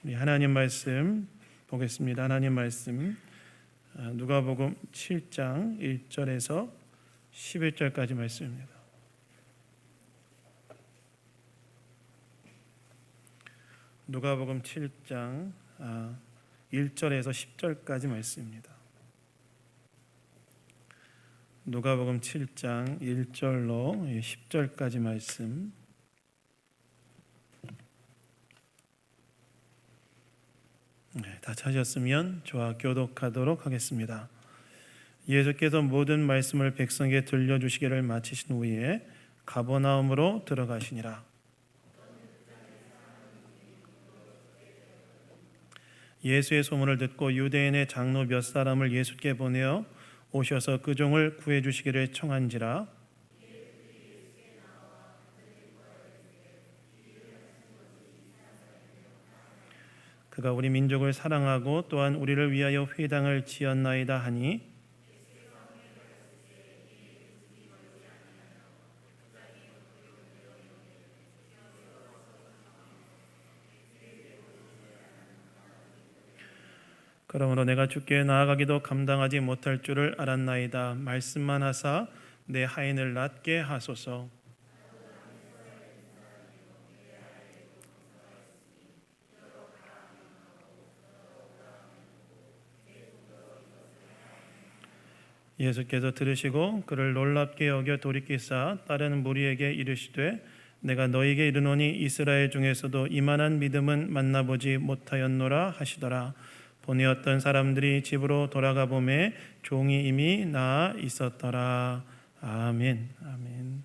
우리 하나님 말씀 보겠습니다. 하나님 말씀 누가복음 7장 1절에서 11절까지 말씀입니다. 누가복음 7장 1절에서 10절까지 말씀입니다. 누가복음 7장 1절로 10절까지 말씀. 다 찾으셨으면 저와 교독하도록 하겠습니다. 예수께서 모든 말씀을 백성에게 들려주시기를 마치신 후에 가버나움으로 들어가시니라. 예수의 소문을 듣고 유대인의 장로 몇 사람을 예수께 보내어 오셔서 그 종을 구해주시기를 청한지라. 그가 우리 민족을 사랑하고 또한 우리를 위하여 회당을 지었나이다 하니 그러므로 내가 주께 나아가기도 감당하지 못할 줄을 알았나이다. 말씀만 하사 내 하인을 낫게 하소서. 예수께서 들으시고 그를 놀랍게 여겨 돌이키사 다른 무리에게 이르시되 내가 너희에게 이르노니 이스라엘 중에서도 이만한 믿음은 만나보지 못하였노라 하시더라. 보니 어떤 사람들이 집으로 돌아가 보매 종이 이미 나아 있었더라. 아멘. 아멘.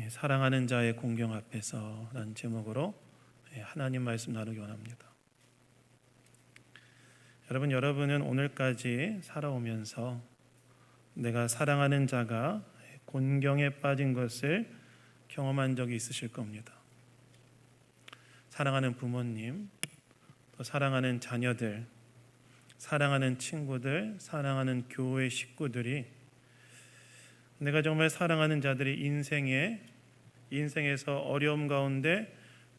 사랑하는 자의 공경 앞에서라는 제목으로 하나님 말씀 나누기 원합니다. 여러분은 오늘까지 살아오면서 내가 사랑하는 자가 곤경에 빠진 것을 경험한 적이 있으실 겁니다. 사랑하는 부모님, 또 사랑하는 자녀들, 사랑하는 친구들, 사랑하는 교회 식구들이 내가 정말 사랑하는 자들이 인생에서 어려움 가운데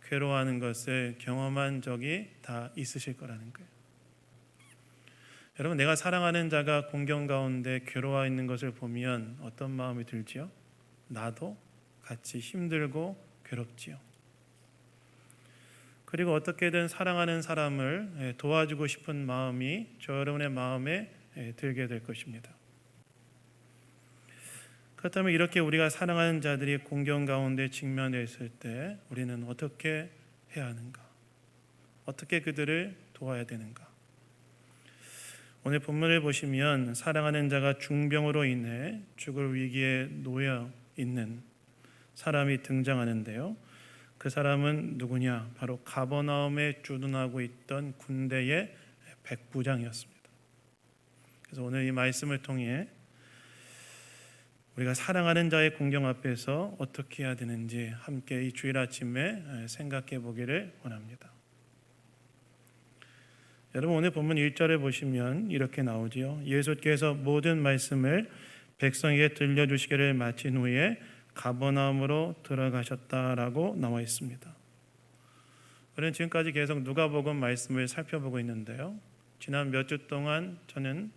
괴로워하는 것을 경험한 적이 다 있으실 거라는 거예요. 여러분, 내가 사랑하는 자가 공경 가운데 괴로워 있는 것을 보면 어떤 마음이 들지요? 나도 같이 힘들고 괴롭지요. 그리고 어떻게든 사랑하는 사람을 도와주고 싶은 마음이 저 여러분의 마음에 들게 될 것입니다. 그렇다면 이렇게 우리가 사랑하는 자들이 공경 가운데 직면했을 때 우리는 어떻게 해야 하는가? 어떻게 그들을 도와야 되는가? 오늘 본문을 보시면 사랑하는 자가 중병으로 인해 죽을 위기에 놓여 있는 사람이 등장하는데요. 그 사람은 누구냐? 바로 가버나움에 주둔하고 있던 군대의 백부장이었습니다. 그래서 오늘 이 말씀을 통해 우리가 사랑하는 자의 공경 앞에서 어떻게 해야 되는지 함께 이 주일 아침에 생각해 보기를 원합니다. 여러분, 오늘 본문 1절에 보시면 이렇게 나오지요. 예수께서 모든 말씀을 백성에게 들려주시기를 마친 후에 가버나움으로 들어가셨다라고 나와 있습니다. 우리는 지금까지 계속 누가복음 말씀을 살펴보고 있는데요. 지난 몇 주 동안 저는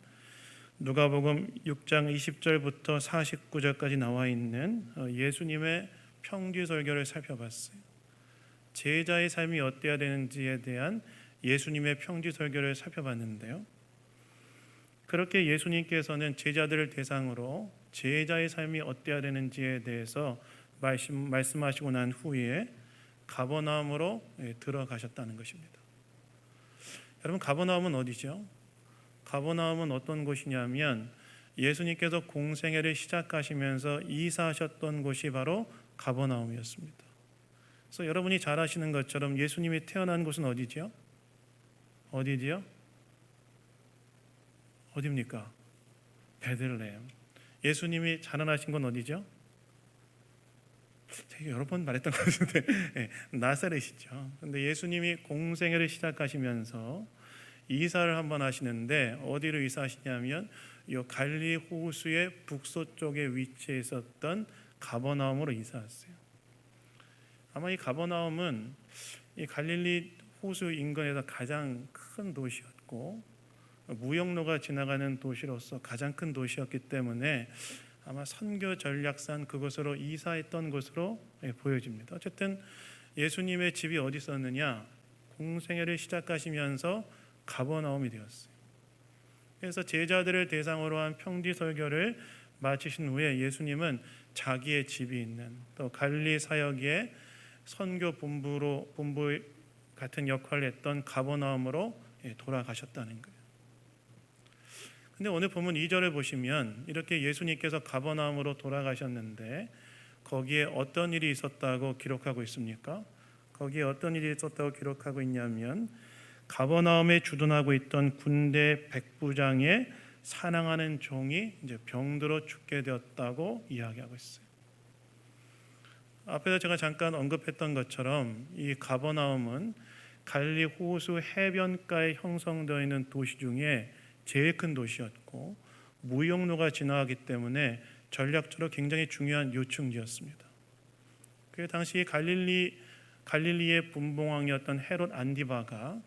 누가복음 6장 20절부터 49절까지 나와 있는 예수님의 평지설교를 살펴봤어요. 제자의 삶이 어때야 되는지에 대한 예수님의 평지설교를 살펴봤는데요. 그렇게 예수님께서는 제자들을 대상으로 제자의 삶이 어때야 되는지에 대해서 말씀하시고 난 후에 가버나움으로 들어가셨다는 것입니다. 여러분, 가버나움은 어디죠? 가버나움은 어떤 곳이냐면 예수님께서 공생애를 시작하시면서 이사하셨던 곳이 바로 가버나움이었습니다. 그래서 여러분이 잘 아시는 것처럼 예수님이 태어난 곳은 어디죠? 어디지요? 어디입니까? 베들레헴. 예수님이 자라나신 건 어디죠? 제가 여러 번 말했던 것 같은데 네, 나사렛이죠. 그런데 예수님이 공생애를 시작하시면서 이사를 한번 하시는데 어디로 이사하시냐면 이 갈릴리 호수의 북서쪽에 위치해 있었던 가버나움으로 이사했어요. 아마 이 가버나움은 이 갈릴리 호수 인근에서 가장 큰 도시였고 무역로가 지나가는 도시로서 가장 큰 도시였기 때문에 아마 선교 전략상 그곳으로 이사했던 것으로 보여집니다. 어쨌든 예수님의 집이 어디 있었느냐? 공생애를 시작하시면서 가버나움이 되었어요. 그래서 제자들을 대상으로 한 평지 설교를 마치신 후에 예수님은 자기의 집이 있는 또 갈릴리 사역의 선교 본부 같은 역할을 했던 가버나움으로 돌아가셨다는 거예요. 근데 오늘 본문 2절을 보시면 이렇게 예수님께서 가버나움으로 돌아가셨는데 거기에 어떤 일이 있었다고 기록하고 있습니까? 거기에 어떤 일이 있었다고 기록하고 있냐면 가버나움에 주둔하고 있던 군대 백부장의 사랑하는 종이 이제 병들어 죽게 되었다고 이야기하고 있어요. 앞에서 제가 잠깐 언급했던 것처럼 이 가버나움은 갈릴리 호수 해변가에 형성되어 있는 도시 중에 제일 큰 도시였고 무역로가 지나가기 때문에 전략적으로 굉장히 중요한 요충지였습니다. 그 당시 갈릴리의 분봉왕이었던 헤롯 안디바가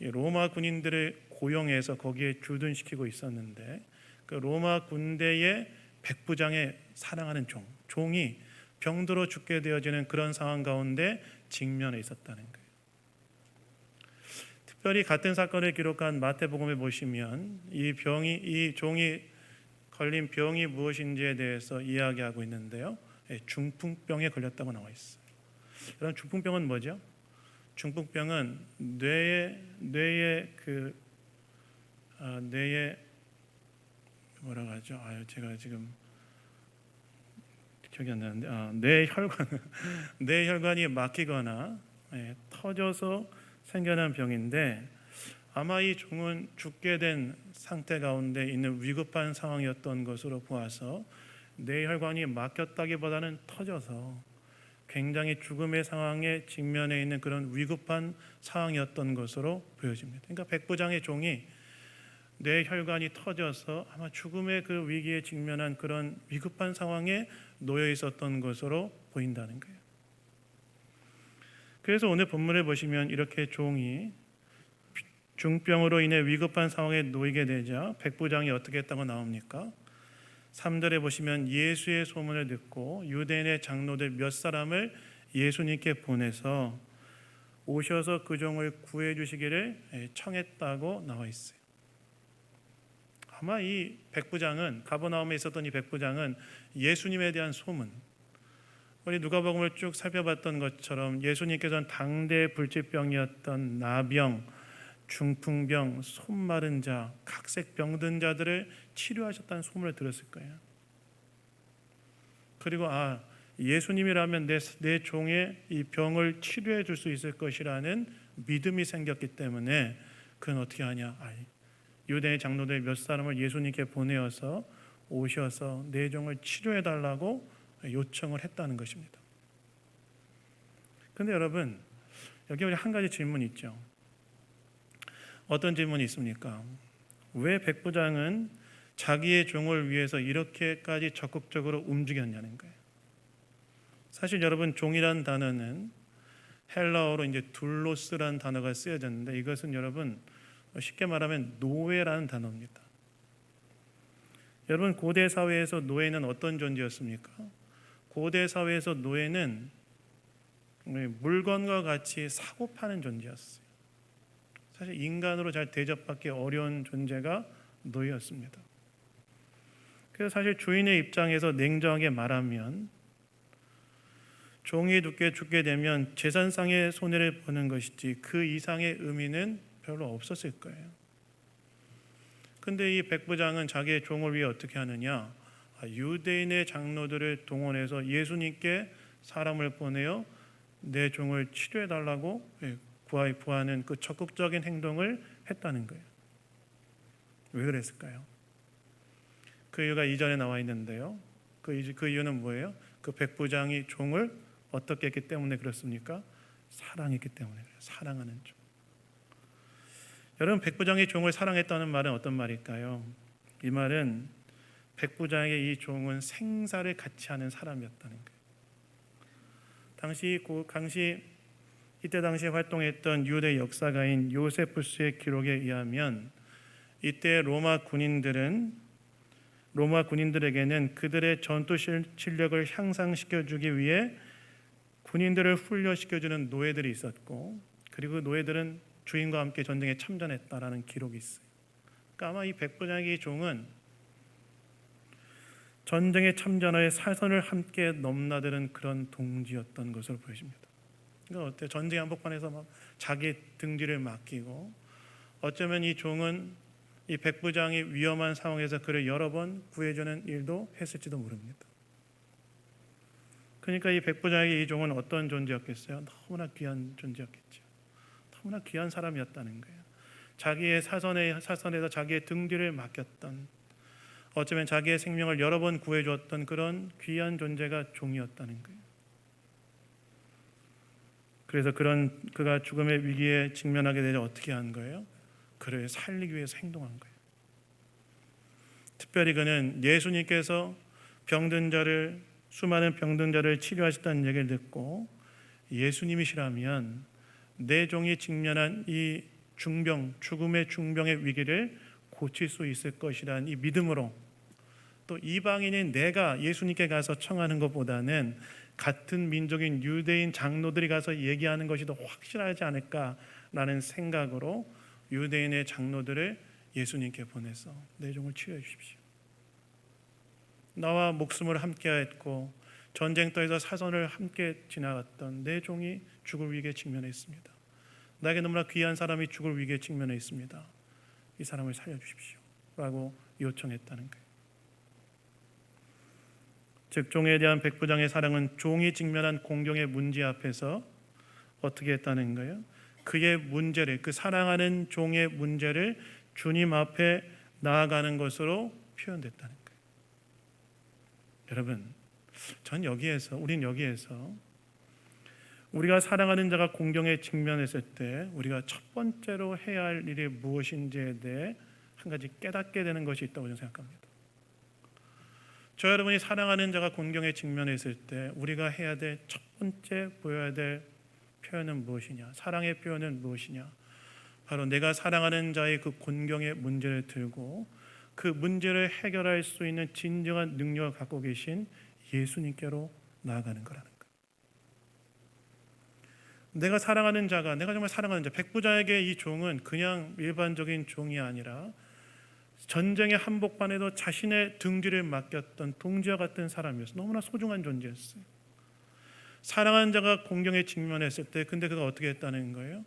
로마 군인들을 고용해서 거기에 주둔시키고 있었는데 그 로마 군대의 백부장의 사랑하는 종이 병들어 죽게 되어지는 그런 상황 가운데 직면해 있었다는 거예요. 특별히 같은 사건을 기록한 마태복음에 보시면 이 종이 걸린 병이 무엇인지에 대해서 이야기하고 있는데요. 중풍병에 걸렸다고 나와 있어요. 여러분 중풍병은 뭐죠? 중풍병은 뇌에 뭐라고 하죠? 제가 지금 기억이 안 나는데 뇌혈관이 막히거나 터져서 생겨난 병인데 아마 이 종은 죽게 된 상태 가운데 있는 위급한 상황이었던 것으로 보아서 뇌혈관이 막혔다기보다는 터져서 굉장히 죽음의 상황에 직면해 있는 그런 위급한 상황이었던 것으로 보여집니다. 그러니까 백부장의 종이 뇌혈관이 터져서 아마 죽음의 그 위기에 직면한 그런 위급한 상황에 놓여 있었던 것으로 보인다는 거예요. 그래서 오늘 본문을 보시면 이렇게 종이 중병으로 인해 위급한 상황에 놓이게 되자 백부장이 어떻게 했다고 나옵니까? 3절에 보시면 예수의 소문을 듣고 유대인의 장로들 몇 사람을 예수님께 보내서 오셔서 그 종을 구해 주시기를 청했다고 나와 있어요. 아마 이 백부장은 가버나움에 있었던 이 백부장은 예수님에 대한 소문, 우리 누가복음을 쭉 살펴봤던 것처럼 예수님께서는 당대 불치병이었던 나병, 중풍병, 손 마른 자, 각색 병든 자들을 치료하셨다는 소문을 들었을 거예요. 그리고 예수님이라면 내 종의 이 병을 치료해 줄 수 있을 것이라는 믿음이 생겼기 때문에 그는 어떻게 하냐? 유대의 장로들 몇 사람을 예수님께 보내어서 오셔서 내 종을 치료해 달라고 요청을 했다는 것입니다. 그런데 여러분, 여기 우리 한 가지 질문이 있죠. 어떤 질문이 있습니까? 왜 백부장은 자기의 종을 위해서 이렇게까지 적극적으로 움직였냐는 거예요. 사실 여러분, 종이란 단어는 헬라어로 이제 둘로스라는 단어가 쓰여졌는데 이것은 여러분 쉽게 말하면 노예라는 단어입니다. 여러분, 고대 사회에서 노예는 어떤 존재였습니까? 고대 사회에서 노예는 물건과 같이 사고 파는 존재였어요. 사실 인간으로 잘 대접받기 어려운 존재가 노예였습니다. 그래서 사실 주인의 입장에서 냉정하게 말하면 종이 죽게 되면 재산상의 손해를 보는 것이지 그 이상의 의미는 별로 없었을 거예요. 근데 이 백부장은 자기의 종을 위해 어떻게 하느냐? 유대인의 장로들을 동원해서 예수님께 사람을 보내어 내 종을 치료해 달라고 구하는 그 적극적인 행동을 했다는 거예요. 왜 그랬을까요? 그 이유가 이전에 나와 있는데요. 그 이유는 뭐예요? 그 백부장이 종을 어떻게 했기 때문에 그렇습니까? 사랑했기 때문에 그래요. 사랑하는 종. 여러분, 백부장이 종을 사랑했다는 말은 어떤 말일까요? 이 말은 백부장의 이 종은 생사를 같이 하는 사람이었다는 거예요. 이때 당시에 활동했던 유대 역사가인 요세푸스의 기록에 의하면 이때 로마 군인들에게는 그들의 전투 실력을 향상시켜 주기 위해 군인들을 훈련시켜주는 노예들이 있었고, 그리고 그 노예들은 주인과 함께 전쟁에 참전했다라는 기록이 있어요. 그러니까 아마 이 백부장의 종은 전쟁에 참전하여 사선을 함께 넘나드는 그런 동지였던 것으로 보여집니다. 그러니까 어때? 전쟁 한복판에서 막 자기 등 뒤를 맡기고, 어쩌면 이 종은 이 백부장이 위험한 상황에서 그를 여러 번 구해주는 일도 했을지도 모릅니다. 그러니까 이 백부장에게 이 종은 어떤 존재였겠어요? 너무나 귀한 존재였겠죠. 너무나 귀한 사람이었다는 거예요. 자기의 사선에서 자기의 등 뒤를 맡겼던, 어쩌면 자기의 생명을 여러 번 구해주었던 그런 귀한 존재가 종이었다는 거예요. 그래서 그가 죽음의 위기에 직면하게 되자 어떻게 한 거예요? 그를 살리기 위해서 행동한 거예요. 특별히 그는 예수님께서 수많은 병든 자를 치료하셨다는 얘기를 듣고, 예수님이시라면 내 종이 직면한 이 죽음의 중병의 위기를 고칠 수 있을 것이라는 이 믿음으로, 또 이방인인 내가 예수님께 가서 청하는 것보다는 같은 민족인 유대인 장로들이 가서 얘기하는 것이 더 확실하지 않을까라는 생각으로 유대인의 장로들을 예수님께 보내서 내 종을 치료해 주십시오. 나와 목숨을 함께하였고 전쟁터에서 사선을 함께 지나갔던 내 종이 죽을 위기에 직면했습니다. 나에게 너무나 귀한 사람이 죽을 위기에 직면해 있습니다. 이 사람을 살려주십시오 라고 요청했다는 거예요. 즉 종에 대한 백부장의 사랑은 종이 직면한 공경의 문제 앞에서 어떻게 했다는 거예요? 그의 문제를, 그 사랑하는 종의 문제를 주님 앞에 나아가는 것으로 표현됐다는 거예요. 여러분, 우린 여기에서 우리가 사랑하는 자가 공경에 직면했을 때 우리가 첫 번째로 해야 할 일이 무엇인지에 대해 한 가지 깨닫게 되는 것이 있다고 저는 생각합니다. 저 여러분이 사랑하는 자가 공경에 직면했을 때 우리가 해야 될 첫 번째 보여야 될 표현은 무엇이냐? 사랑의 표현은 무엇이냐? 바로 내가 사랑하는 자의 그 곤경의 문제를 들고 그 문제를 해결할 수 있는 진정한 능력을 갖고 계신 예수님께로 나아가는 거라는 거예요. 내가 정말 사랑하는 자, 백부장에게 이 종은 그냥 일반적인 종이 아니라 전쟁의 한복판에도 자신의 등 뒤를 맡겼던 동지와 같은 사람이었어요. 너무나 소중한 존재였어요. 사랑하는 자가 공경에 직면했을 때 근데 그가 어떻게 했다는 거예요?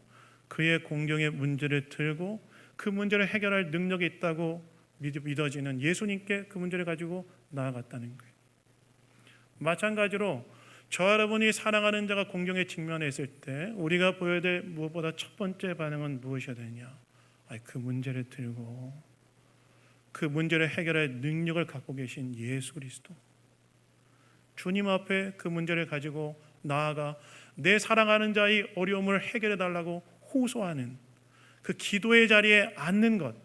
그의 공경의 문제를 들고 그 문제를 해결할 능력이 있다고 믿어지는 예수님께 그 문제를 가지고 나아갔다는 거예요. 마찬가지로 저 여러분이 사랑하는 자가 공경에 직면했을 때 우리가 보여야 될 무엇보다 첫 번째 반응은 무엇이어야 되느냐? 그 문제를 들고 그 문제를 해결할 능력을 갖고 계신 예수 그리스도, 주님 앞에 그 문제를 가지고 나아가 내 사랑하는 자의 어려움을 해결해 달라고 호소하는 그 기도의 자리에 앉는 것,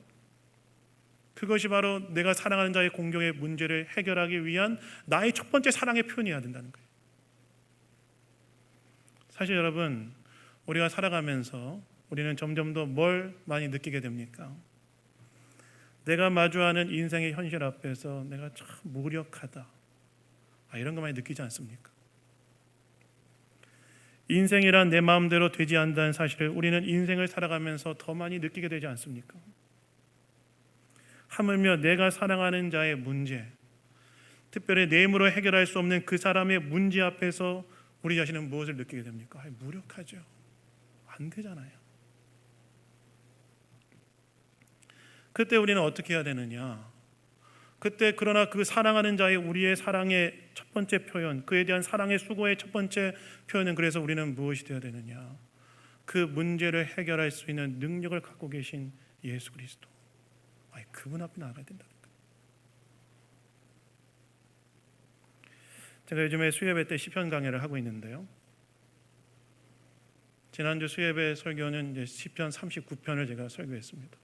그것이 바로 내가 사랑하는 자의 공경의 문제를 해결하기 위한 나의 첫 번째 사랑의 표현이어야 된다는 거예요. 사실 여러분, 우리가 살아가면서 우리는 점점 더 뭘 많이 느끼게 됩니까? 내가 마주하는 인생의 현실 앞에서 내가 참 무력하다, 이런 거 많이 느끼지 않습니까? 인생이란 내 마음대로 되지 않는다는 사실을 우리는 인생을 살아가면서 더 많이 느끼게 되지 않습니까? 하물며 내가 사랑하는 자의 문제, 특별히 내 힘으로 해결할 수 없는 그 사람의 문제 앞에서 우리 자신은 무엇을 느끼게 됩니까? 무력하죠. 안 되잖아요. 그때 우리는 어떻게 해야 되느냐? 그러나 그 사랑하는 자의 우리의 사랑의 첫 번째 표현, 그에 대한 사랑의 수고의 첫 번째 표현은, 그래서 우리는 무엇이 되어야 되느냐? 그 문제를 해결할 수 있는 능력을 갖고 계신 예수 그리스도, 그분 앞에 나가야 된다는 거예요. 제가 요즘에 수요예배 때 시편 강해를 하고 있는데요, 지난주 수요예배 설교는 이제 시편 39편을 제가 설교했습니다.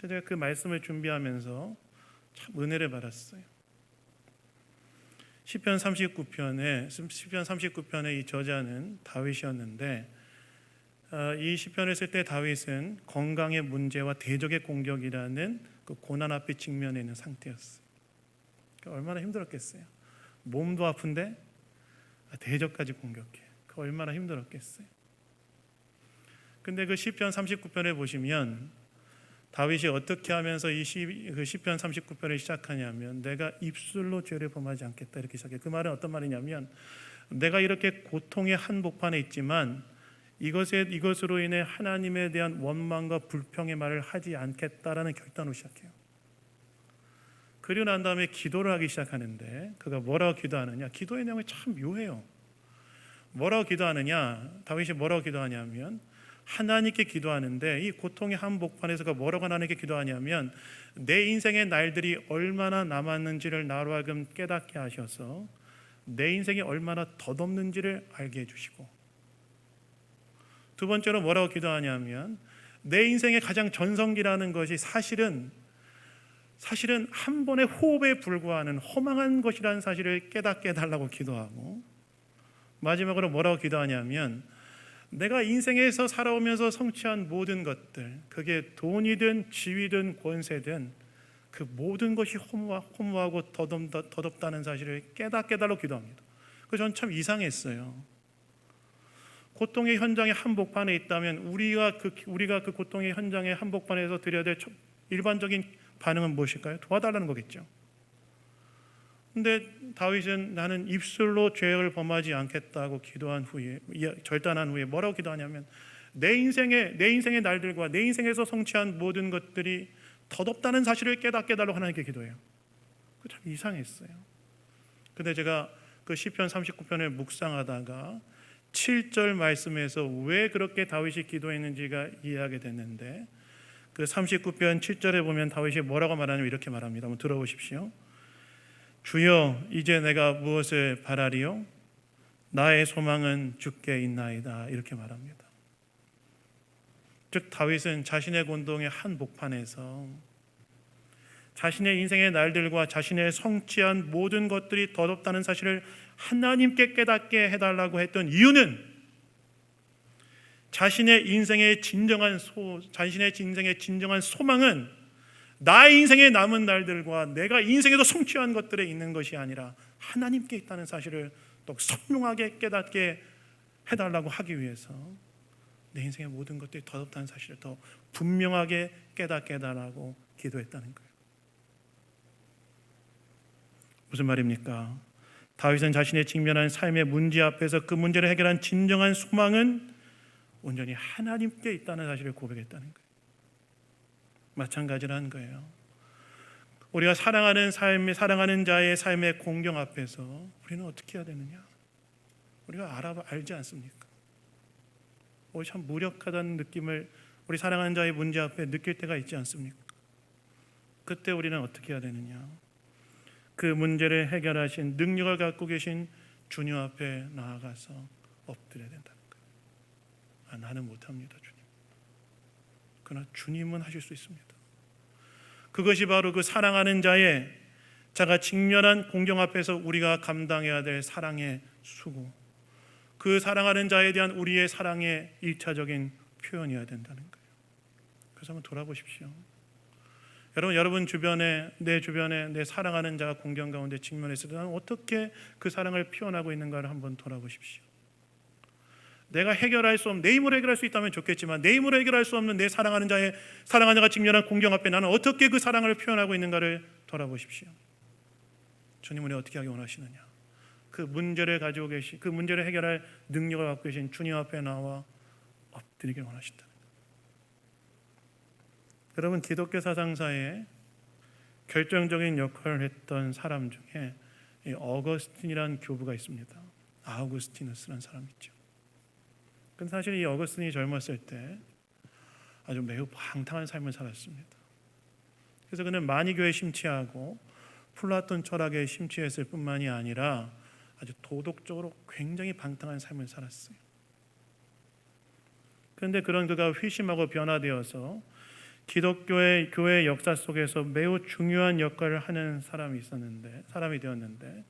제가 그 말씀을 준비하면서 참 은혜를 받았어요. 시편 39편의 이 저자는 다윗이었는데 이 시편을 쓸 때 다윗은 건강의 문제와 대적의 공격이라는 그 고난 앞에 직면해 있는 상태였어요. 그러니까 얼마나 힘들었겠어요. 몸도 아픈데 대적까지 공격해. 그 얼마나 힘들었겠어요. 근데 그 시편 39편에 보시면 다윗이 어떻게 하면서 이 시편 39편을 시작하냐면 내가 입술로 죄를 범하지 않겠다 이렇게 시작해요. 그 말은 어떤 말이냐면 내가 이렇게 고통의 한복판에 있지만 이것으로 인해 하나님에 대한 원망과 불평의 말을 하지 않겠다라는 결단으로 시작해요. 그리고 난 다음에 기도를 하기 시작하는데 그가 뭐라고 기도하느냐? 기도의 내용이 참 묘해요. 뭐라고 기도하느냐? 다윗이 뭐라고 기도하냐면 하나님께 기도하는데 이 고통의 한복판에서 그가 뭐라고 하나님께 기도하냐면 내 인생의 날들이 얼마나 남았는지를 나로 하여금 깨닫게 하셔서 내 인생이 얼마나 덧없는지를 알게 해주시고, 두 번째로 뭐라고 기도하냐면 내 인생의 가장 전성기라는 것이 사실은 한 번의 호흡에 불과하는 허망한 것이라는 사실을 깨닫게 해달라고 기도하고, 마지막으로 뭐라고 기도하냐면 내가 인생에서 살아오면서 성취한 모든 것들, 그게 돈이든 지위든 권세든 그 모든 것이 허무하고 덧없다는 사실을 깨닫게 해달라고 기도합니다. 그래서 저는 참 이상했어요. 고통의 현장의 한복판에 있다면 우리가 그 고통의 현장의 한복판에서 드려야 될 일반적인 반응은 무엇일까요? 도와달라는 거겠죠. 근데 다윗은 나는 입술로 죄를 범하지 않겠다고 기도한 후에, 결단한 후에 뭐라고 기도하냐면 내 인생의 날들과 내 인생에서 성취한 모든 것들이 덧없다는 사실을 깨닫게 해달라고 하나님께 기도해요. 그 참 이상했어요. 근데 제가 그 시편 39편을 묵상하다가 7절 말씀에서 왜 그렇게 다윗이 기도했는지가 이해하게 됐는데, 그 39편 7절에 보면 다윗이 뭐라고 말하냐면 이렇게 말합니다. 한번 들어보십시오. 주여, 이제 내가 무엇을 바라리요? 나의 소망은 주께 있나이다. 이렇게 말합니다. 즉 다윗은 자신의 곤동의 한복판에서 자신의 인생의 날들과 자신의 성취한 모든 것들이 덧없다는 사실을 하나님께 깨닫게 해달라고 했던 이유는 자신의 인생의 진정한 소망은 나의 인생에 남은 날들과 내가 인생에서 성취한 것들에 있는 것이 아니라 하나님께 있다는 사실을 또 선명하게 깨닫게 해달라고 하기 위해서 내 인생의 모든 것들이 덧없다는 사실을 더 분명하게 깨닫게 해달라고 기도했다는 거예요. 무슨 말입니까? 다윗은 자신의 직면한 삶의 문제 앞에서 그 문제를 해결한 진정한 소망은 온전히 하나님께 있다는 사실을 고백했다는 거예요. 마찬가지라는 거예요. 우리가 사랑하는 자의 삶의 공경 앞에서 우리는 어떻게 해야 되느냐? 우리가 알지 않습니까? 우리 참 무력하다는 느낌을 우리 사랑하는 자의 문제 앞에 느낄 때가 있지 않습니까? 그때 우리는 어떻게 해야 되느냐? 그 문제를 해결하신 능력을 갖고 계신 주님 앞에 나아가서 엎드려야 된다는 거예요. 나는 못합니다, 주님. 그러나 주님은 하실 수 있습니다. 그것이 바로 그 사랑하는 자가 직면한 공경 앞에서 우리가 감당해야 될 사랑의 수고, 그 사랑하는 자에 대한 우리의 사랑의 1차적인 표현이어야 된다는 거예요. 그래서 한번 돌아보십시오. 여러분 주변에 내 사랑하는 자가 공경 가운데 직면했을 때 나는 어떻게 그 사랑을 표현하고 있는가를 한번 돌아보십시오. 내가 해결할 수 없는, 내 힘으로 해결할 수 있다면 좋겠지만 내 힘으로 해결할 수 없는 내 사랑하는 자가 직면한 공경 앞에 나는 어떻게 그 사랑을 표현하고 있는가를 돌아보십시오. 주님은 어떻게 하기 원하시느냐? 그 문제를 가지고 계신, 그 문제를 해결할 능력을 갖고 계신 주님 앞에 나와 엎드리길 원하신다. 여러분, 기독교 사상사에 결정적인 역할을 했던 사람 중에 어거스틴이라는 교부가 있습니다. 아우구스티누스라는 사람이 있죠. 근데 사실 이 어거스틴이 젊었을 때 아주 매우 방탕한 삶을 살았습니다. 그래서 그는 마니교에 심취하고 플라톤 철학에 심취했을 뿐만이 아니라 아주 도덕적으로 굉장히 방탕한 삶을 살았어요. 그런데 그런 그가 회심하고 변화되어서 기독교의 교회 역사 속에서 매우 중요한 역할을 하는 사람이 되었는데,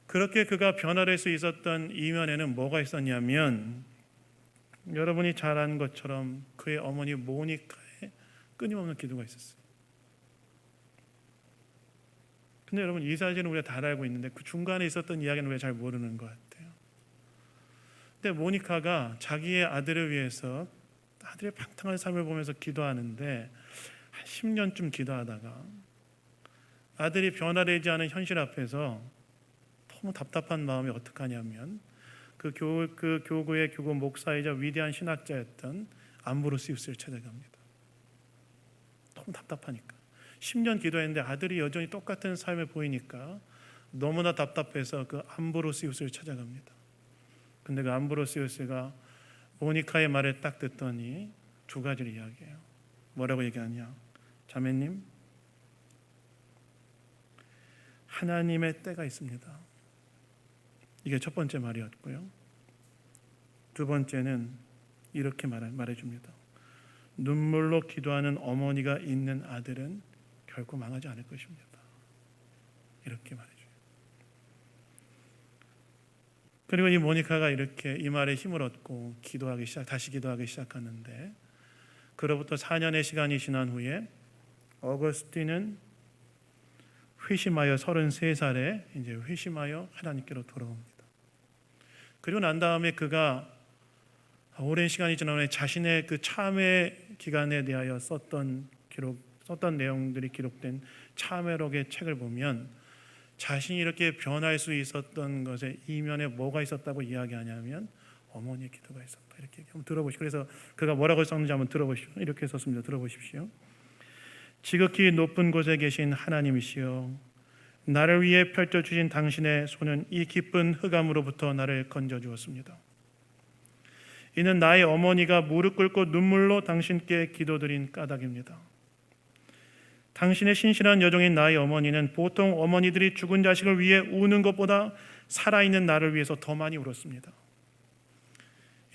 그렇게 그가 변화될 수 있었던 이면에는 뭐가 있었냐면, 여러분이 잘 아는 것처럼 그의 어머니 모니카의 끊임없는 기도가 있었어요. 근데 여러분, 이 사실은 우리가 다 알고 있는데 그 중간에 있었던 이야기는 왜 잘 모르는 것 같아요. 근데 모니카가 자기의 아들을 위해서 아들의 방탕한 삶을 보면서 기도하는데 한 10년쯤 기도하다가 아들이 변화되지 않은 현실 앞에서 너무 답답한 마음이 어떡하냐면 그 교구의 교구 목사이자 위대한 신학자였던 암브로시우스를 찾아갑니다. 너무 답답하니까. 10년 기도했는데 아들이 여전히 똑같은 삶을 보이니까 너무나 답답해서 그 암브로시우스를 찾아갑니다. 근데 그 암브로시우스가 모니카의 말을 딱 듣더니 두 가지를 이야기해요. 뭐라고 얘기하냐? 자매님, 하나님의 때가 있습니다. 이게 첫 번째 말이었고요. 두 번째는 이렇게 말해줍니다. 눈물로 기도하는 어머니가 있는 아들은 결코 망하지 않을 것입니다. 이렇게 말해줘요. 그리고 이 모니카가 이렇게 이 말에 힘을 얻고 다시 기도하기 시작하는데, 그로부터 4년의 시간이 지난 후에 어거스틴은 회심하여 33살에 이제 회심하여 하나님께로 돌아옵니다. 그리고 난 다음에 그가 오랜 시간이 지난 후에 자신의 그 참회 기간에 대하여 썼던 내용들이 기록된 참회록의 책을 보면 자신이 이렇게 변할 수 있었던 것에 이면에 뭐가 있었다고 이야기하냐면 어머니의 기도가 있었다. 이렇게 한번 들어보시죠. 그래서 그가 뭐라고 썼는지 한번 들어보시죠. 이렇게 썼습니다. 들어보십시오. 지극히 높은 곳에 계신 하나님이시여, 나를 위해 펼쳐주신 당신의 손은 이 깊은 흑암으로부터 나를 건져주었습니다. 이는 나의 어머니가 무릎 꿇고 눈물로 당신께 기도드린 까닭입니다. 당신의 신실한 여종인 나의 어머니는 보통 어머니들이 죽은 자식을 위해 우는 것보다 살아있는 나를 위해서 더 많이 울었습니다.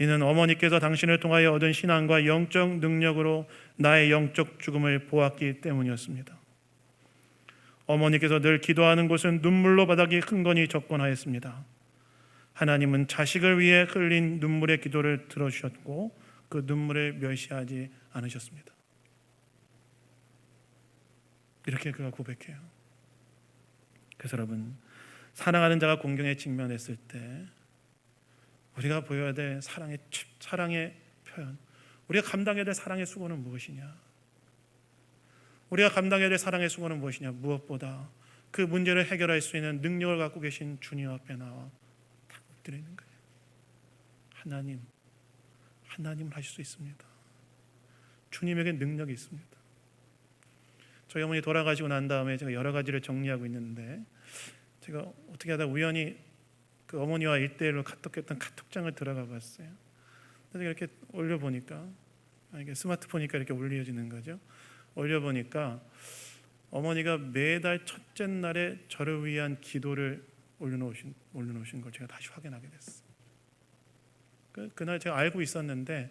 이는 어머니께서 당신을 통하여 얻은 신앙과 영적 능력으로 나의 영적 죽음을 보았기 때문이었습니다. 어머니께서 늘 기도하는 곳은 눈물로 바닥이 흥건히 접곤하였습니다. 하나님은 자식을 위해 흘린 눈물의 기도를 들어주셨고 그 눈물을 멸시하지 않으셨습니다. 이렇게 그가 고백해요. 그래서 여러분, 사랑하는 자가 공경에 직면했을 때 우리가 보여야 될 사랑의 표현, 우리가 감당해야 될 사랑의 수고는 무엇이냐? 우리가 감당해야 될 사랑의 수고는 무엇이냐? 무엇보다 그 문제를 해결할 수 있는 능력을 갖고 계신 주님 앞에 나와 딱 엎드리는 거예요. 하나님을 하실 수 있습니다. 주님에게 능력이 있습니다. 저희 어머니 돌아가시고 난 다음에 제가 여러 가지를 정리하고 있는데, 제가 어떻게 하다 우연히 그 어머니와 1대1로 카톡했던 카톡장을 들어가 봤어요. 그래서 이렇게 올려보니까, 이게 스마트폰이니까 이렇게 올려지는 거죠. 올려보니까 어머니가 매달 첫째 날에 저를 위한 기도를 올려놓으신 걸 제가 다시 확인하게 됐어요. 그날 제가 알고 있었는데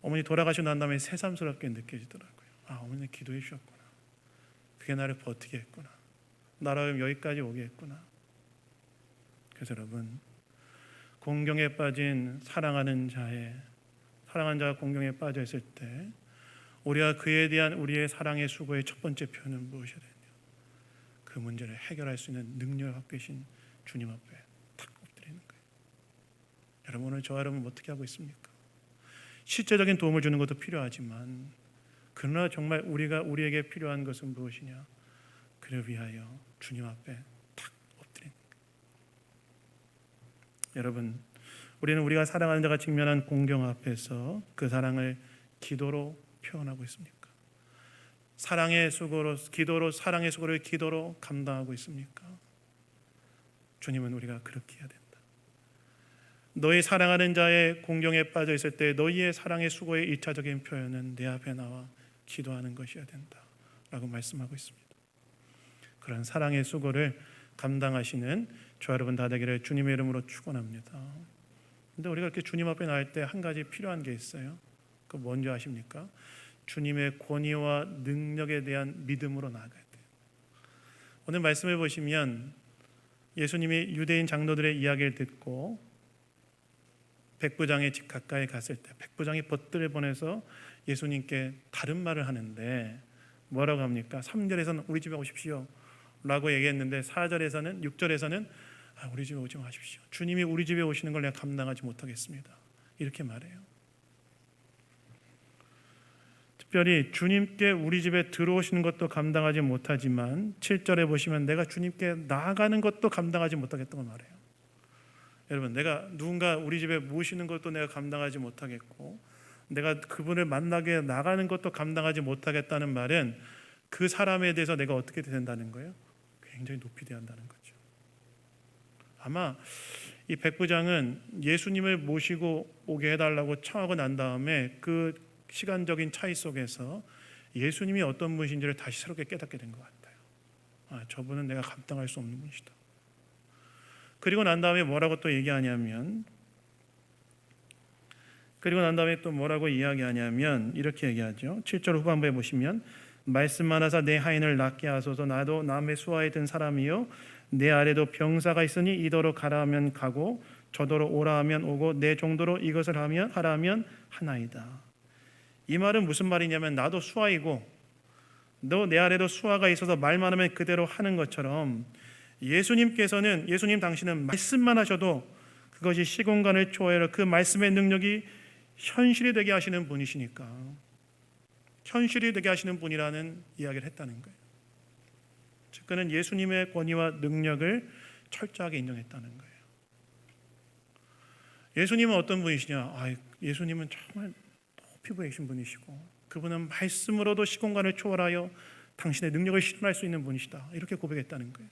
어머니 돌아가시고 난 다음에 새삼스럽게 느껴지더라고요. 어머니 기도해 주셨구나. 그게 나를 버티게 했구나. 나라면 여기까지 오게 했구나. 그래서 여러분, 공경에 빠진 사랑하는 자가 공경에 빠져 있을 때 우리가 그에 대한 우리의 사랑의 수고의 첫 번째 표현은 무엇이어야 되냐? 그 문제를 해결할 수 있는 능력을 갖고 계신 주님 앞에 탁 엎드리는 거예요. 여러분, 오늘 저와 여러분 어떻게 하고 있습니까? 실제적인 도움을 주는 것도 필요하지만, 그러나 정말 우리에게 필요한 것은 무엇이냐? 그를 위하여 주님 앞에 탁 엎드리는 거예요. 여러분, 우리는 우리가 사랑하는 자가 직면한 공경 앞에서 그 사랑을 기도로 표현하고 있습니까? 사랑의 수고를 기도로 감당하고 있습니까? 주님은 우리가 그렇게 해야 된다. 너희 사랑하는 자의 공경에 빠져 있을 때 너희의 사랑의 수고의 1차적인 표현은 내 앞에 나와 기도하는 것이어야 된다 라고 말씀하고 있습니다. 그런 사랑의 수고를 감당하시는 저와 여러분 다 되기를 주님의 이름으로 축원합니다. 근데 우리가 이렇게 주님 앞에 나올 때 한 가지 필요한 게 있어요. 그 뭔지 아십니까? 주님의 권위와 능력에 대한 믿음으로 나아가야 돼요. 오늘 말씀을 보시면 예수님이 유대인 장로들의 이야기를 듣고 백부장의 집 가까이 갔을 때 백부장이 벗들을 보내서 예수님께 다른 말을 하는데 뭐라고 합니까? 3절에서는 우리 집에 오십시오 라고 얘기했는데 4절에서는 6절에서는 우리 집에 오지 마십시오. 주님이 우리 집에 오시는 걸 내가 감당하지 못하겠습니다. 이렇게 말해요. 특별히 주님께 우리 집에 들어오시는 것도 감당하지 못하지만 7절에 보시면 내가 주님께 나아가는 것도 감당하지 못하겠다고 말해요. 여러분, 내가 누군가 우리 집에 모시는 것도 내가 감당하지 못하겠고 내가 그분을 만나게 나가는 것도 감당하지 못하겠다는 말은 그 사람에 대해서 내가 어떻게 된다는 거예요? 굉장히 높이 대한다는 거죠. 아마 이 백부장은 예수님을 모시고 오게 해달라고 청하고 난 다음에 그 시간적인 차이 속에서 예수님이 어떤 분이신지를 다시 새롭게 깨닫게 된 것 같아요. 저분은 내가 감당할 수 없는 분이시다. 그리고 난 다음에 뭐라고 또 얘기하냐면 또 뭐라고 이야기하냐면 이렇게 얘기하죠. 7절 후반부에 보시면 말씀만 하사 내 하인을 낫게 하소서. 나도 남의 수하에 든 사람이요 내 아래도 병사가 있으니 이더러 가라 하면 가고 저더러 오라 하면 오고 내 정도로 이것을 하라 하면 하나이다. 이 말은 무슨 말이냐면 나도 수하이고 너 내 아래도 수하가 있어서 말만 하면 그대로 하는 것처럼 예수님 당신은 말씀만 하셔도 그것이 시공간을 초월해 그 말씀의 능력이 현실이 되게 하시는 분이시니까 현실이 되게 하시는 분이라는 이야기를 했다는 거예요. 즉 그는 예수님의 권위와 능력을 철저하게 인정했다는 거예요. 예수님은 어떤 분이시냐? 예수님은 정말 높이 보이신 분이시고 그분은 말씀으로도 시공간을 초월하여 당신의 능력을 실현할 수 있는 분이시다. 이렇게 고백했다는 거예요.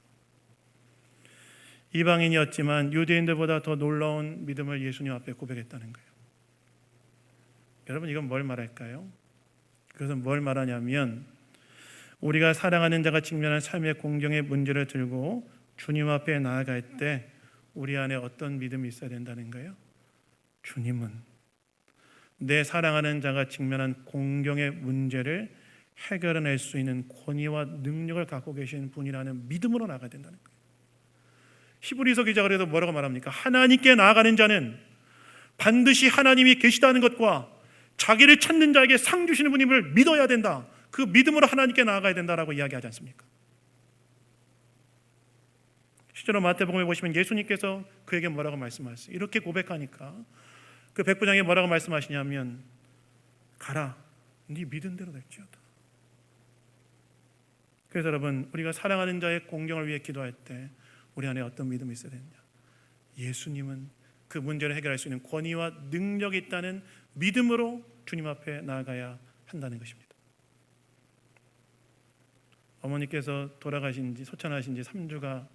이방인이었지만 유대인들보다 더 놀라운 믿음을 예수님 앞에 고백했다는 거예요. 여러분, 이건 뭘 말할까요? 그것은 뭘 말하냐면 우리가 사랑하는 자가 직면한 삶의 공경의 문제를 들고 주님 앞에 나아갈 때 우리 안에 어떤 믿음이 있어야 된다는 거예요? 주님은 내 사랑하는 자가 직면한 공경의 문제를 해결해낼 수 있는 권위와 능력을 갖고 계신 분이라는 믿음으로 나아가야 된다는 거예요. 히브리서 기자가 그래서 뭐라고 말합니까? 하나님께 나아가는 자는 반드시 하나님이 계시다는 것과 자기를 찾는 자에게 상 주시는 분임을 믿어야 된다. 그 믿음으로 하나님께 나아가야 된다라고 이야기하지 않습니까? 실제로 마태복음에 보시면 예수님께서 그에게 뭐라고 말씀하셨어요? 이렇게 고백하니까 그 백부장이 뭐라고 말씀하시냐면 가라, 네 믿은 대로 될지어다. 그래서 여러분, 우리가 사랑하는 자의 공경을 위해 기도할 때 우리 안에 어떤 믿음이 있어야 되느냐? 예수님은 그 문제를 해결할 수 있는 권위와 능력이 있다는 믿음으로 주님 앞에 나아가야 한다는 것입니다. 어머니께서 소천하신 지 3주가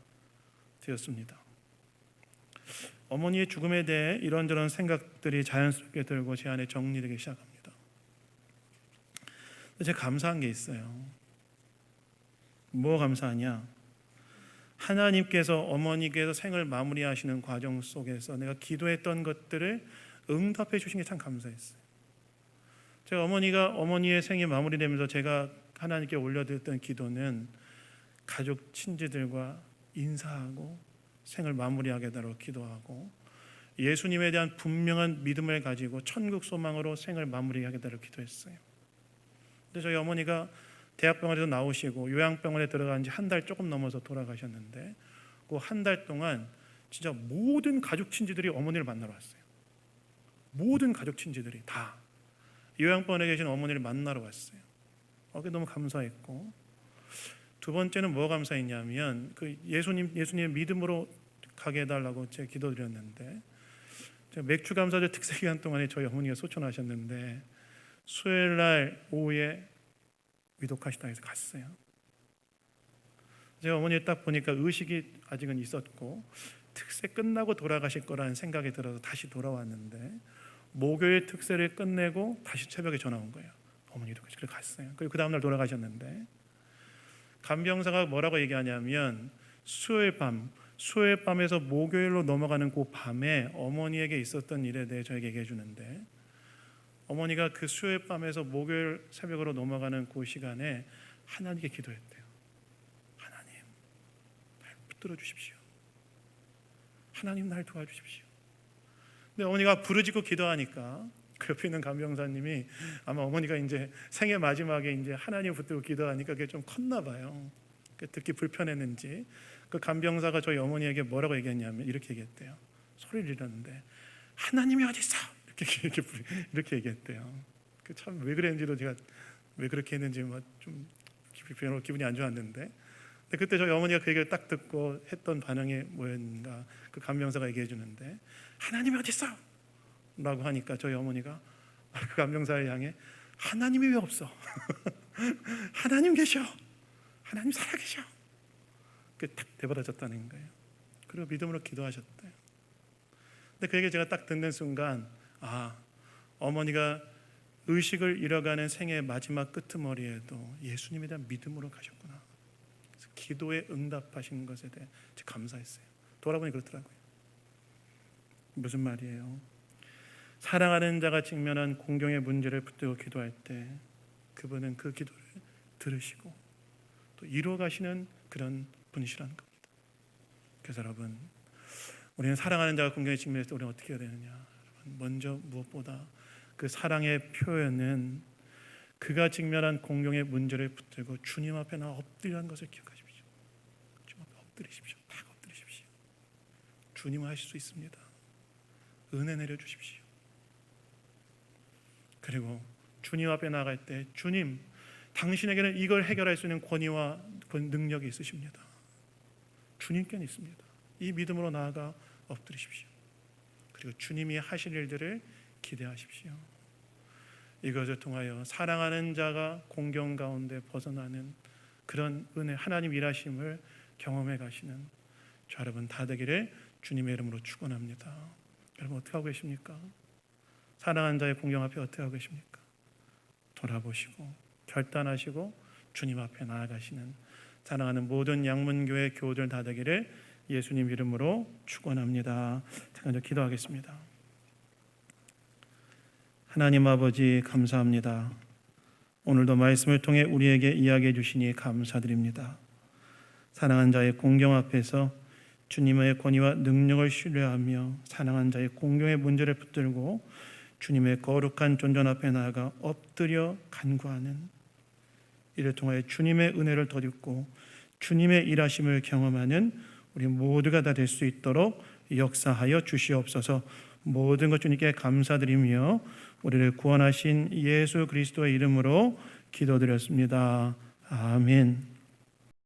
되었습니다. 어머니의 죽음에 대해 이런저런 생각들이 자연스럽게 들고 제 안에 정리되기 시작합니다. 제가 감사한 게 있어요. 뭐 감사하냐? 하나님께서 어머니께서 생을 마무리하시는 과정 속에서 내가 기도했던 것들을 응답해 주신 게 참 감사했어요. 제가 어머니의 생이 마무리되면서 제가 하나님께 올려드렸던 기도는 가족 친지들과 인사하고 생을 마무리하게 해달라고 기도하고 예수님에 대한 분명한 믿음을 가지고 천국 소망으로 생을 마무리하게 해달라고 기도했어요. 근데 저희 어머니가 대학병원에서 나오시고 요양병원에 들어간 지 한 달 조금 넘어서 돌아가셨는데 그 한 달 동안 진짜 모든 가족 친지들이 어머니를 만나러 왔어요. 모든 가족 친지들이 다 요양병원에 계신 어머니를 만나러 왔어요. 그게 너무 감사했고, 두 번째는 뭐 감사했냐면 그 예수님의 믿음으로 가게 해달라고 제가 기도드렸는데 제가 맥주 감사절 특세 기간 동안에 저희 어머니가 소천하셨는데 수요일 날 오후에 위독하시다 해서 갔어요. 제가 어머니를 딱 보니까 의식이 아직은 있었고 특세 끝나고 돌아가실 거라는 생각이 들어서 다시 돌아왔는데 목요일 특세를 끝내고 다시 새벽에 전화 온 거예요. 어머니도 그래서 갔어요. 그리고 그 다음날 돌아가셨는데 간병사가 뭐라고 얘기하냐면 수요일 밤에서 목요일로 넘어가는 그 밤에 어머니에게 있었던 일에 대해 저에게 얘기해 주는데 어머니가 그 수요일 밤에서 목요일 새벽으로 넘어가는 그 시간에 하나님께 기도했대요. 하나님, 날 붙들어 주십시오. 하나님 날 도와주십시오. 근데 어머니가 부르짖고 기도하니까 그 옆에 있는 간병사님이 아마 어머니가 이제 생애 마지막에 이제 하나님 붙들고 기도하니까 그게 좀 컸나 봐요. 듣기 불편했는지 그 간병사가 저희 어머니에게 뭐라고 얘기했냐면 이렇게 얘기했대요. 소리를 지르는데 하나님이 어디 있어? 이렇게 얘기했대요. 참 왜 그랬는지도 제가 왜 그렇게 했는지 좀 기분이 안 좋았는데, 근데 그때 저희 어머니가 그 얘기를 딱 듣고 했던 반응이 뭐였는가? 그 간병사가 얘기해 주는데 하나님이 어디 있어? 라고 하니까 저희 어머니가 그 간병사를 향해 하나님이 왜 없어? 하나님 계셔. 하나님 살아계셔. 그게 딱 되받아졌다는 거예요. 그리고 믿음으로 기도하셨대요. 근데 그 얘기 제가 딱 듣는 순간 어머니가 의식을 잃어가는 생애의 마지막 끄트머리에도 예수님에 대한 믿음으로 가셨구나. 그래서 기도에 응답하신 것에 대해 감사했어요. 돌아보니 그렇더라고요. 무슨 말이에요? 사랑하는 자가 직면한 공경의 문제를 붙들고 기도할 때 그분은 그 기도를 들으시고 또 이루어 가시는 그런 분이시라는 겁니다. 그래서 여러분, 우리는 사랑하는 자가 공경에 직면했을 때 우리는 어떻게 해야 되느냐? 여러분, 먼저 무엇보다 그 사랑의 표현은 그가 직면한 공경의 문제를 붙들고 주님 앞에 나 엎드리라는 것을 기억하십시오. 주님 앞에 엎드리십시오. 딱 엎드리십시오. 주님은 하실 수 있습니다. 은혜 내려주십시오. 그리고 주님 앞에 나갈 때 주님, 당신에게는 이걸 해결할 수 있는 권위와 능력이 있으십니다. 주님께는 있습니다. 이 믿음으로 나아가 엎드리십시오. 그리고 주님이 하실 일들을 기대하십시오. 이것을 통하여 사랑하는 자가 공경 가운데 벗어나는 그런 은혜, 하나님 일하심을 경험해 가시는 저 여러분 다 되기를 주님의 이름으로 축원합니다. 여러분 어떻게 하고 계십니까? 사랑하는 자의 공경 앞에 어떻게 하고 계십니까? 돌아보시고 결단하시고 주님 앞에 나아가시는 사랑하는 모든 양문교회 교우들 다 되기를 예수님 이름으로 축원합니다. 잠깐 기도하겠습니다. 하나님 아버지 감사합니다. 오늘도 말씀을 통해 우리에게 이야기해 주시니 감사드립니다. 사랑한 자의 공경 앞에서 주님의 권위와 능력을 신뢰하며 사랑한 자의 공경의 문제를 붙들고 주님의 거룩한 존전 앞에 나아가 엎드려 간구하는 이를 통하여 주님의 은혜를 덧입고 주님의 일하심을 경험하는 우리 모두가 다 될 수 있도록 역사하여 주시옵소서. 모든 것 주님께 감사드리며 우리를 구원하신 예수 그리스도의 이름으로 기도드렸습니다. 아멘.